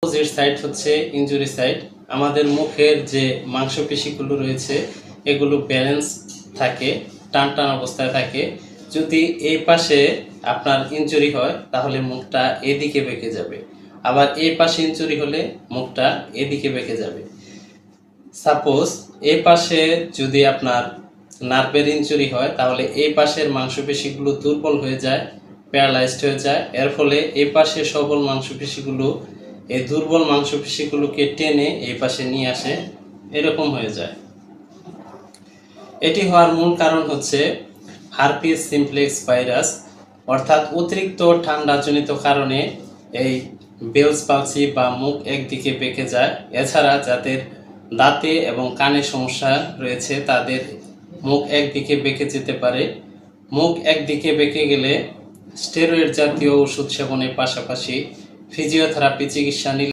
Opposite side হচ্ছে injury side. আমাদের মুখের যে মাংসপেশিগুলো রয়েছে এগুলো ব্যালেন্স থাকে, টান টান অবস্থায় থাকে। যদি এই পাশে আপনার ইনজুরি হয় তাহলে মুখটা এদিকে বেঁকে যাবে, আবার এই পাশে ইনজুরি হলে মুখটা এদিকে বেঁকে যাবে। সাপোজ এই পাশে যদি আপনার নার্ভের ইনজুরি হয় তাহলে এই পাশের মাংসপেশিগুলো দুর্বল হয়ে যায়, প্যারালাইজড হয়ে যায়। এর ফলে এই পাশে সবল মাংসপেশিগুলো এই দুর্বল মাংসপেশিগুলোকে টেনে এই পাশে নিয়ে আসে, এরকম হয়ে যায়। এটি হওয়ার মূল কারণ হচ্ছে হারপিস সিমপ্লেক্স ভাইরাস, অর্থাৎ অতিরিক্ত ঠান্ডাজনিত কারণে এই বেলস পালসি বা মুখ একদিকে বেঁকে যায়। এছাড়া যাদের দাঁতে এবং কানে সমস্যা রয়েছে তাদের মুখ একদিকে বেঁকে যেতে পারে। মুখ একদিকে বেঁকে গেলে স্টেরয়েড জাতীয় ওষুধ সেবনের পাশাপাশি ফিজিওথেরাপি চিকিৎসা নিলে